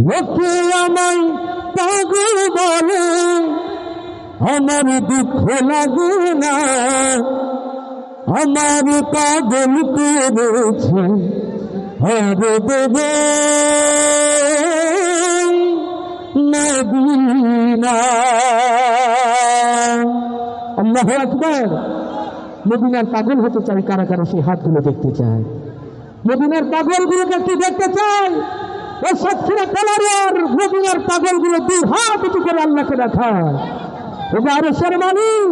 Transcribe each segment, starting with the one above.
লোকে আমায় পাগল বলে, আমার দুঃখ লাগে না, আমার পাগল করেছে হরে দেবে মদিনা। আল্লাহু আকবার। মদিনার পাগল হতে চাই কারা কারা সেই হাতগুলো দেখতে চায়? মদিনার পাগলগুলোকে একটু দেখতে চাই। ও সাতক্ষীরা কলার মদিনার পাগলগুলো দুই হাত উঁচু করে আল্লাহকে দেখায়। ওগো আরশের মালিক,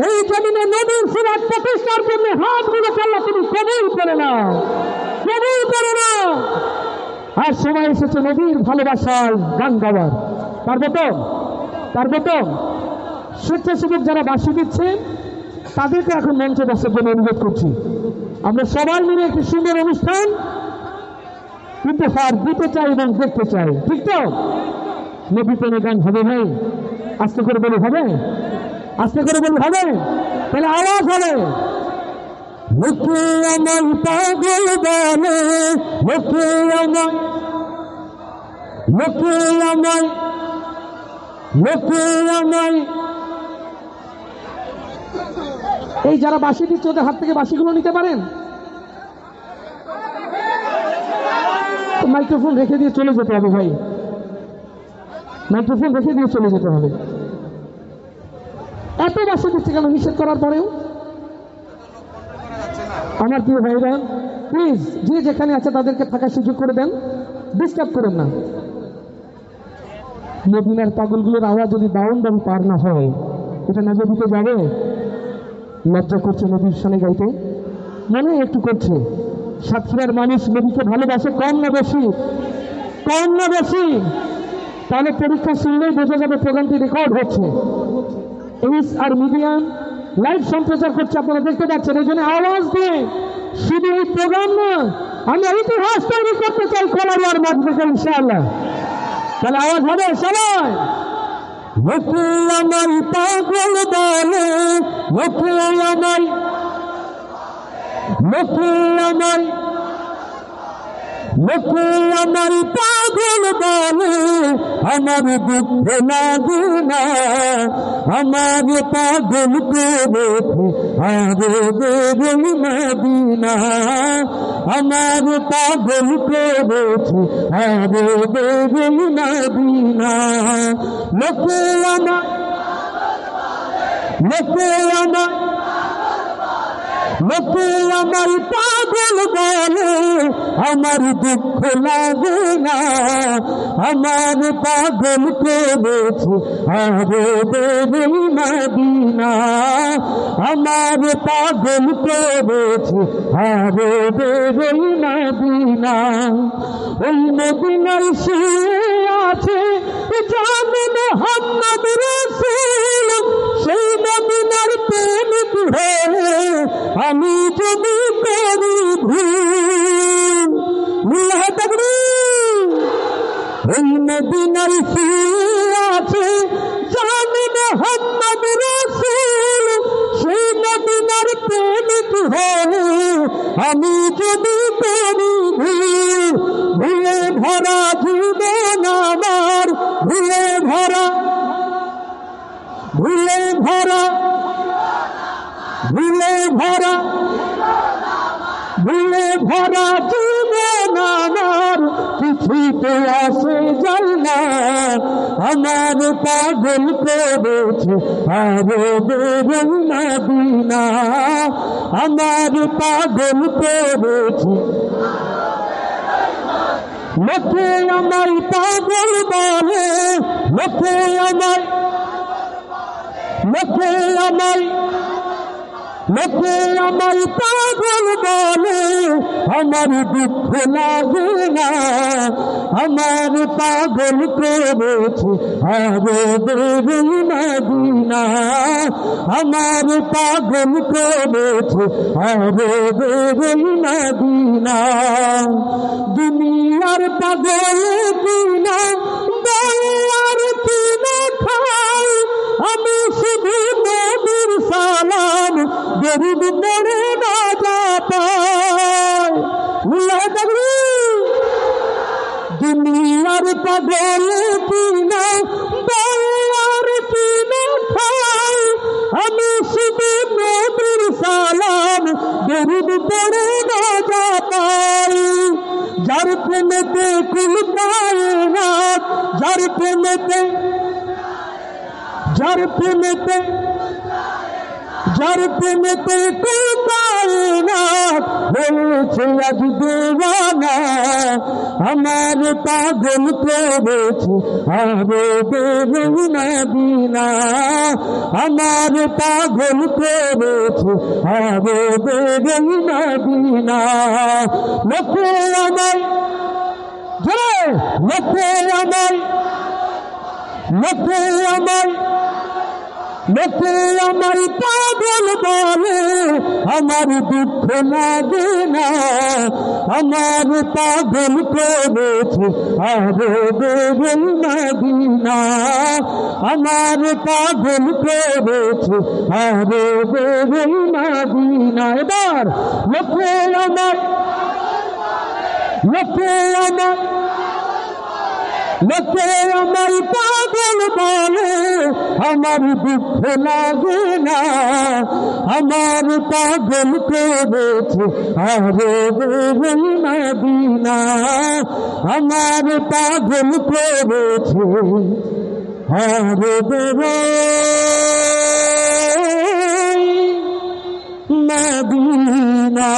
এই জমিনে নবীর সিরাত প্রতিষ্ঠার জন্য হাতগুলোকে আল্লাহ তুমি কবুল করে নাও, কবুল করে নাও। আর সময় এসেছে নবীর ভালোবাসার গান গাওয়ার। পারবে তো? পারবে তো? স্বেচ্ছাসেবক যারা বাঁশি দিচ্ছে তাদেরকে এখন মঞ্চে বসার জন্য অনুরোধ করছি। আমরা সবাই মিলে একটি সুন্দর অনুষ্ঠান উপহার দিতে চাই এবং দেখতে চাই। ঠিক তো? নবী প্রেমে গান হবে ভাই? আস্তে করে বলে হবে? আস্তে করে বলে হবে? তাহলে আওয়াজ হবে। লোকে আমার পাগল বলে, লোকে আমার, লোকে আমার, লোকে আমার। এই যারা বাঁশি দিচ্ছে ওদের হাত থেকে বাঁশিগুলো নিতে পারেন? মাইক্রোফোন রেখে দিয়ে চলে যেতে হবে ভাই, মাইক্রোফোন রেখে দিয়ে চলে যেতে হবে। এত বাঁশি দিচ্ছে কেন নিষেধ করার পরেও? আমার প্রিয় ভাইরা, প্লিজ যে যেখানে আছে তাদেরকে থাকার সুযোগ করে দেন, ডিস্টার্ব করেন না। মদিনার পাগলগুলোর আওয়াজ যদি বাউন্ডারি পার না হয়, এটা না নদীতে যাবে? লজ্জা করছে নদীর সামনে গাইতে, মনে একটু করছে। সাতক্ষীরার মানুষ নদীকে ভালোবাসে কম না বেশি? কম না বেশি? তাহলে পরীক্ষা শুনলেই বোঝা যাবে প্রোগ্রামটি রেকর্ড হচ্ছে। এইচ আর মিডিয়াম লাইভ সম্প্রচার করছে, আপনারা দেখতে পাচ্ছেন। এই জন্য আওয়াজ দিয়ে শুধু এই প্রোগ্রাম না, আমরা ইতিহাস তৈরি করতে চাই কলারিয়ার মাঠ থেকে ইনশাআল্লাহ। তাহলে আওয়াজ হবে সবাই। লোকে আমার পাগল বলে, লোকে আমার, লোকে আমার, লোকে আমার পাগল বলে, আমার দুঃখ লাগে না, আমার পাগল করেছে আরে দেবে মদিনা, আমার পাগল করেছে আরে দেবে মদিনা। লোকে আমার, লোকে আমার, লোকে আমার পাগল বলে, আমার দুঃখ লাগে না, আমার পাগল করেছে আরে দেবে মদিনা, আমার পাগল করেছে আরে দেবে মদিনা। ওই মদিনায় শুয়ে আছে জানে মুহাম্মদ রাসূল, সেই মদিনার প্রেমিক হয়ে আমি যদি করি ভুল, মিলাহ তাকবীর। ওই মদিনার শুয়ে আছে জানে মুহাম্মদ রাসূল, সেই মদিনার প্রেমিক হয়ে আমি যদি করি ভুল, ভুলে ভরা জীবন আমার, ভুলে ভরা, ভুলে ভরা, ভুলে ভরা, ভুলে ভরা জীবন আমার, কিছুতে আসে যায় না, আমার পাগল করেছে আরে দেবে মদিনা, আমার পাগল করেছে। লোকে আমার পাগল বলে, লোকে আমার, লোকে আমার, লোকে আমার পাগল বলে, আমার দুঃখ লাগে না, আমার পাগল করেছে আরে দেবে মদিনা, আমার পাগল করেছে আরে দেবে মদিনা। দুনিয়ার পাগল কিনা দয়ার কিনা খাই, আমি শুধু নবীর সালাম গরিব মরে না পায়। দুনিয়ার পাগল কিনা দয়ার কিনা ঠাই আমি শুধু নবীর সালাম দরুদ পড়ে না যাই যার প্রেমেতে কুল কায়নাত যার প্রেমেতে কুল কায়নাত হয়েছে আজ দেওয়ানা আমার পাগল করেছে আরে দেবী মদিনা আমার পাগল করেছে আরে দেবী মদিনা লোকে আমায় লোকে আমায় পাগল বলে আমার দুঃখ লাগে না আমার পাগল করেছে আরে বেগল মদিনা আমার পাগল করেছে আরে বেগল মদিনা এবার লোকে আমায় পাগল বলে আমার দুঃখ লাগে না আমার পাগল করেছে আরে বেগল মদিনা আমার পাগল করেছে আরে বেগল মদিনা